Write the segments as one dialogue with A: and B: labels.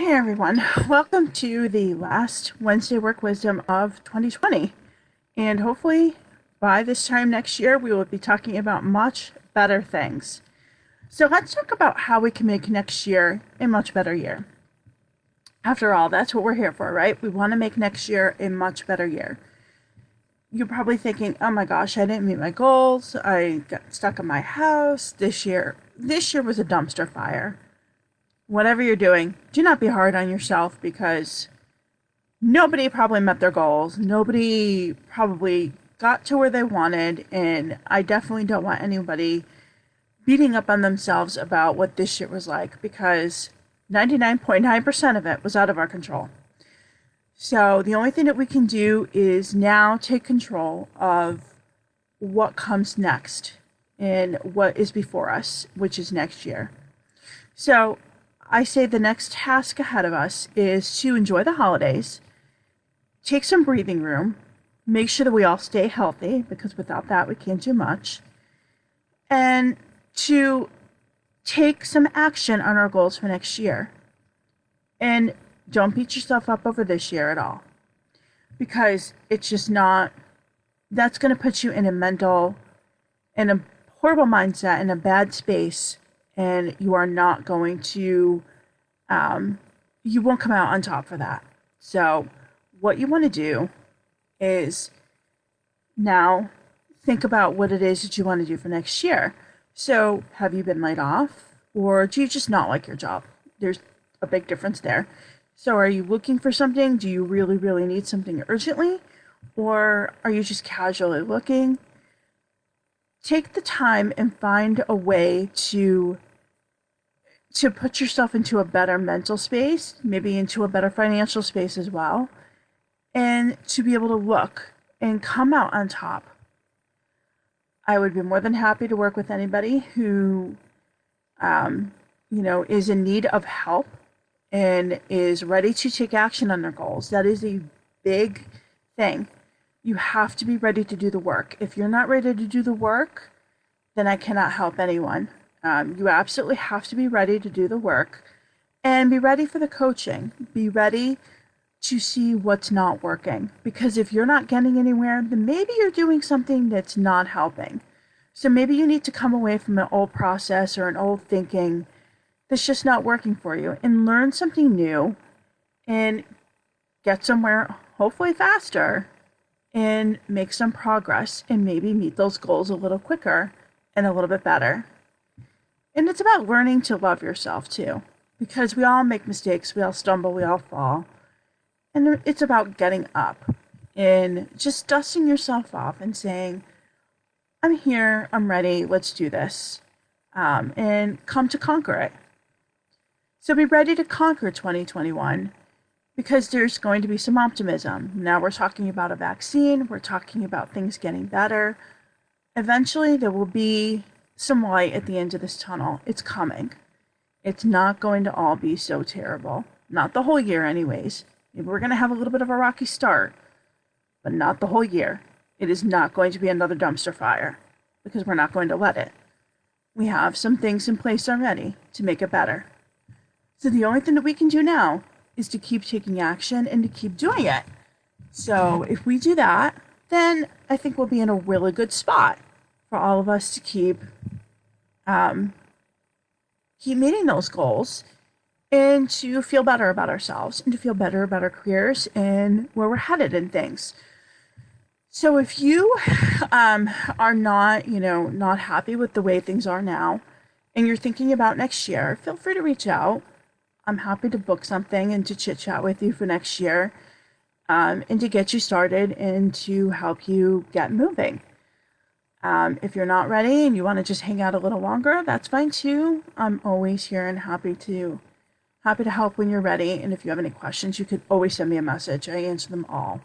A: Hey everyone, welcome to the last Wednesday Work Wisdom of 2020. And hopefully by this time next year, we will be talking about much better things. So let's talk about how we can make next year a much better year. After all, that's what we're here for, right? We want to make next year a much better year. You're probably thinking, oh my gosh, I didn't meet my goals. I got stuck in my house this year. This year was a dumpster fire. Whatever you're doing, do not be hard on yourself because nobody probably met their goals. Nobody probably got to where they wanted. And I definitely don't want anybody beating up on themselves about what this shit was like because 99.9% of it was out of our control. So the only thing that we can do is now take control of what comes next and what is before us, which is next year. So I say the next task ahead of us is to enjoy the holidays, take some breathing room, make sure that we all stay healthy because without that we can't do much, and to take some action on our goals for next year. And don't beat yourself up over this year at all because it's just not, that's going to put you in a horrible mindset, in a bad space, and you are not going to, you won't come out on top for that. So what you want to do is now think about what it is that you want to do for next year. So have you been laid off or do you just not like your job? There's a big difference there. So are you looking for something? Do you really, really need something urgently? Or are you just casually looking? Take the time and find a way to put yourself into a better mental space, maybe into a better financial space as well, and to be able to look and come out on top. I would be more than happy to work with anybody who, is in need of help and is ready to take action on their goals. That is a big thing. You have to be ready to do the work. If you're not ready to do the work, then I cannot help anyone. You absolutely have to be ready to do the work and be ready for the coaching. Be ready to see what's not working. Because if you're not getting anywhere, then maybe you're doing something that's not helping. So maybe you need to come away from an old process or an old thinking that's just not working for you and learn something new and get somewhere hopefully faster and make some progress and maybe meet those goals a little quicker and a little bit better. And it's about learning to love yourself too, because we all make mistakes, we all stumble, we all fall. And it's about getting up and just dusting yourself off and saying, I'm here, I'm ready, let's do this, and come to conquer it. So be ready to conquer 2021 because there's going to be some optimism. Now we're talking about a vaccine, we're talking about things getting better. Eventually there will be some light at the end of this tunnel. It's coming. It's not going to all be so terrible. Not the whole year anyways. Maybe we're going to have a little bit of a rocky start, but not the whole year. It is not going to be another dumpster fire because we're not going to let it. We have some things in place already to make it better. So the only thing that we can do now is to keep taking action and to keep doing it. So if we do that, then I think we'll be in a really good spot for all of us to keep meeting those goals and to feel better about ourselves and to feel better about our careers and where we're headed and things. So if you are not, not happy with the way things are now and you're thinking about next year, feel free to reach out. I'm happy to book something and to chit chat with you for next year and to get you started and to help you get moving. If you're not ready and you want to just hang out a little longer, that's fine too. I'm always here and happy to help when you're ready. And if you have any questions, you could always send me a message. I answer them all.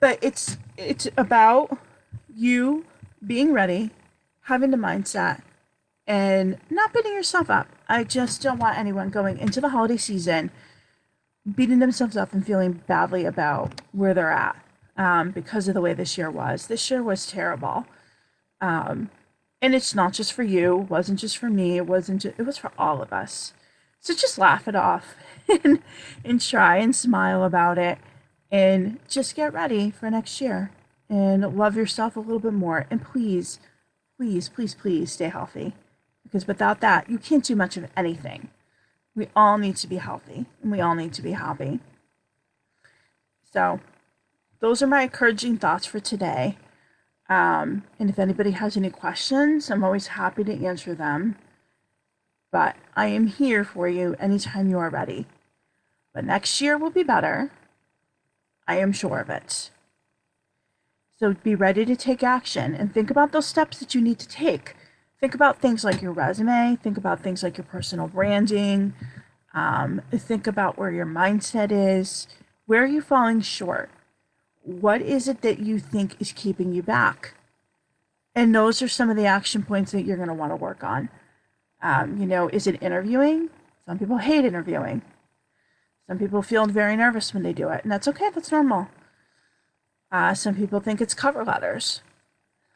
A: But it's about you being ready, having the mindset, and not beating yourself up. I just don't want anyone going into the holiday season beating themselves up and feeling badly about where they're at because of the way this year was. This year was terrible. And it's not just for you. It wasn't just for me. It was for all of us. So just laugh it off and try and smile about it and just get ready for next year and love yourself a little bit more. And please, please, please, please stay healthy because without that, you can't do much of anything. We all need to be healthy and we all need to be happy. So, those are my encouraging thoughts for today. And if anybody has any questions, I'm always happy to answer them. But I am here for you anytime you are ready. But next year will be better. I am sure of it. So be ready to take action and think about those steps that you need to take. Think about things like your resume. Think about things like your personal branding. Think about where your mindset is. Where are you falling short? What is it that you think is keeping you back? And those are some of the action points that you're going to want to work on. Is it interviewing? Some people hate interviewing. Some people feel very nervous when they do it, and that's okay. That's normal. Some people think it's cover letters.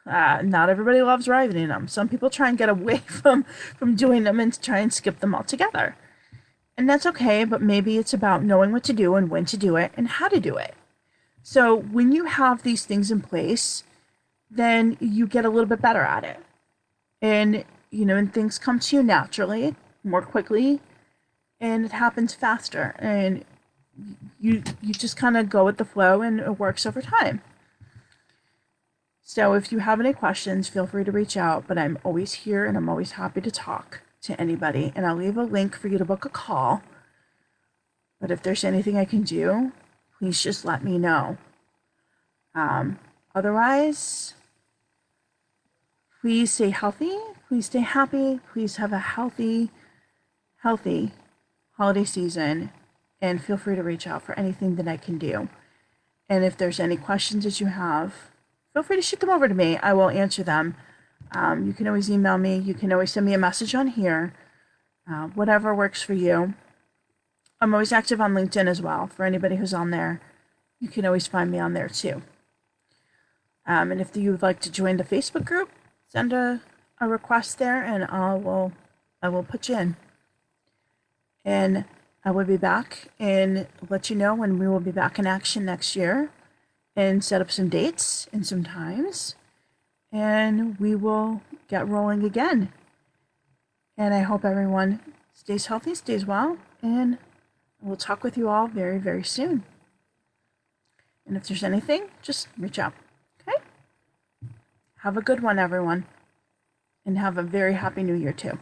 A: Not everybody loves writing them. Some people try and get away from doing them and try and skip them altogether. And that's okay, but maybe it's about knowing what to do and when to do it and how to do it. So when you have these things in place, then you get a little bit better at it. And, and things come to you naturally, more quickly, and it happens faster. And you just kind of go with the flow and it works over time. So if you have any questions, feel free to reach out, but I'm always here and I'm always happy to talk to anybody. And I'll leave a link for you to book a call. But if there's anything I can do, please just let me know. Otherwise, please stay healthy, please stay happy, please have a healthy holiday season, and feel free to reach out for anything that I can do. And if there's any questions that you have, feel free to shoot them over to me. I will answer them. You can always email me. You can always send me a message on here. Whatever works for you. I'm always active on LinkedIn as well. For anybody who's on there, you can always find me on there too. And if you would like to join the Facebook group, send a request there and I will put you in. And I will be back and let you know when we will be back in action next year and set up some dates and some times. And we will get rolling again. And I hope everyone stays healthy, stays well, and we'll talk with you all very, very soon. And if there's anything, just reach out. Okay? Have a good one, everyone. And have a very happy new year, too.